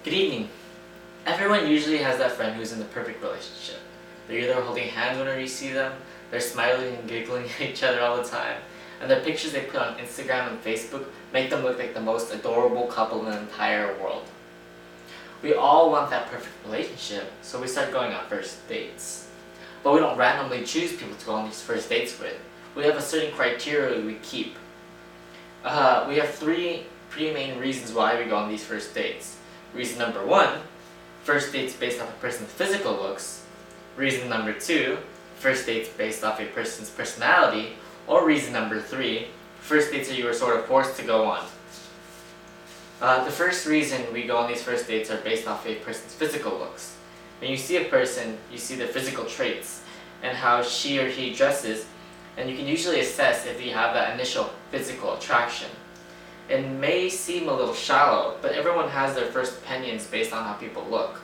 Good evening. Everyone usually has that friend who's in the perfect relationship. They're either holding hands whenever you see them, they're smiling and giggling at each other all the time, and the pictures they put on Instagram and Facebook make them look like the most adorable couple in the entire world. We all want that perfect relationship, so we start going on first dates. But we don't randomly choose people to go on these first dates with. We have a certain criteria we keep. We have three main reasons why we go on these first dates. Reason number one, first dates based off a person's physical looks. Reason number two, first dates based off a person's personality. Or reason number three, first dates that you were sort of forced to go on. The first reason we go on these first dates are based off a person's physical looks. When you see a person, you see their physical traits and how she or he dresses, and you can usually assess if you have that initial physical attraction. It may seem a little shallow, but everyone has their first opinions based on how people look.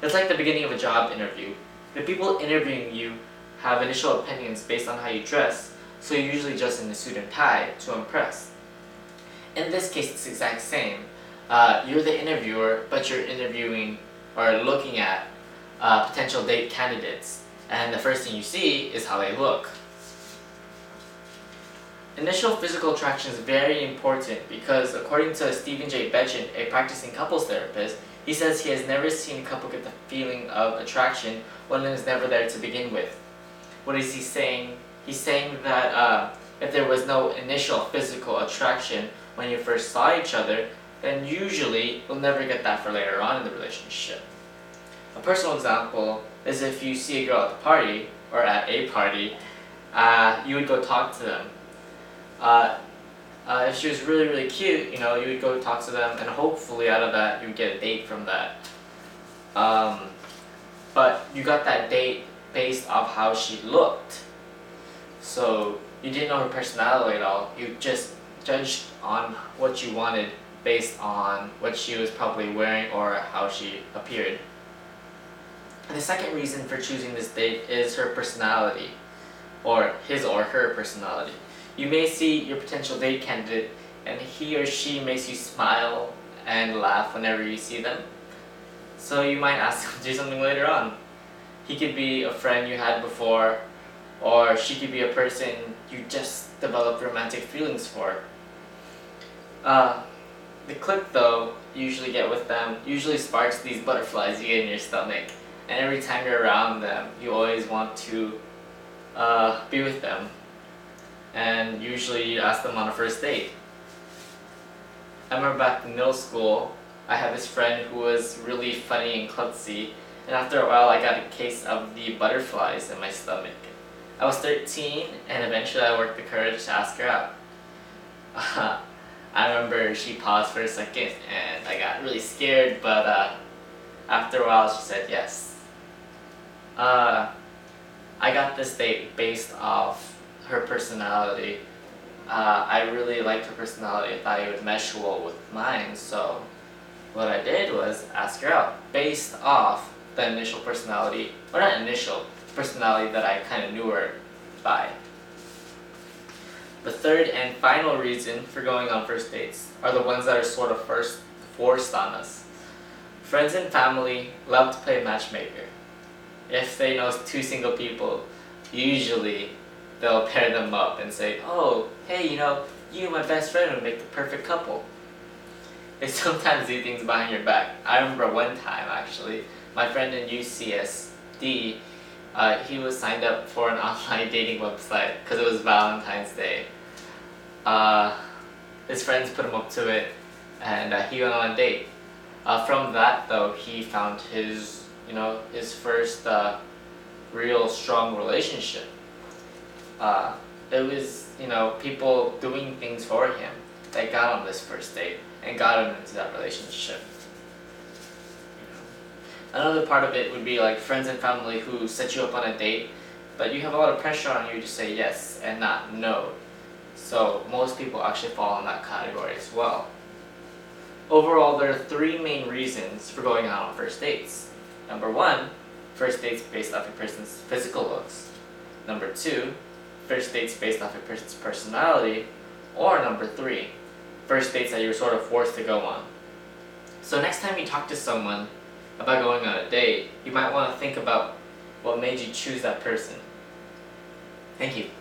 It's like the beginning of a job interview. The people interviewing you have initial opinions based on how you dress, so you're usually dressed in a suit and tie to impress. In this case, it's the exact same. You're the interviewer, but you're interviewing or looking at potential date candidates, and the first thing you see is how they look. Initial physical attraction is very important because according to Stephen J. Betchen, a practicing couples therapist, he says he has never seen a couple get the feeling of attraction when it was never there to begin with. What is he saying? He's saying that if there was no initial physical attraction when you first saw each other, then usually you'll never get that for later on in the relationship. A personal example is if you see a girl at the party, or at a party, you would go talk to them. If she was really cute, you would go talk to them, and hopefully out of that you would get a date from that. But you got that date based off how she looked. So you didn't know her personality at all. You just judged on what you wanted based on what she was probably wearing or how she appeared. And the second reason for choosing this date is her personality, or his or her personality. You may see your potential date candidate and he or she makes you smile and laugh whenever you see them. So you might ask him to do something later on. He could be a friend you had before, or she could be a person you just developed romantic feelings for. The click though you usually get with them usually sparks these butterflies you get in your stomach, and every time you're around them you always want to be with them. And usually you ask them on a first date. I remember back in middle school, I had this friend who was really funny and klutzy, and after a while I got a case of the butterflies in my stomach. I was 13, and eventually I worked the courage to ask her out. I remember she paused for a second, and I got really scared, but after a while she said yes. I got this date based off her personality. I really liked her personality. I thought it would mesh well with mine, so what I did was ask her out based off the initial personality, or not initial, personality that I kind of knew her by. The third and final reason for going on first dates are the ones that are sort of first forced on us. Friends and family love to play matchmaker. If they know two single people, usually they'll pair them up and say, oh, hey, you and my best friend would make the perfect couple. They sometimes do things behind your back. I remember one time, actually, my friend in UCSD, he was signed up for an online dating website because it was Valentine's Day. His friends put him up to it, and he went on a date. From that, though, he found his first real strong relationship. It was, people doing things for him that got on this first date and got him into that relationship. Another part of it would be like friends and family who set you up on a date, but you have a lot of pressure on you to say yes and not no. So most people actually fall in that category as well. Overall, there are three main reasons for going out on first dates. Number one, first dates based off a person's physical looks. Number two, first dates based off a person's personality. Or number three, first dates that you're sort of forced to go on. So next time you talk to someone about going on a date, you might want to think about what made you choose that person. Thank you.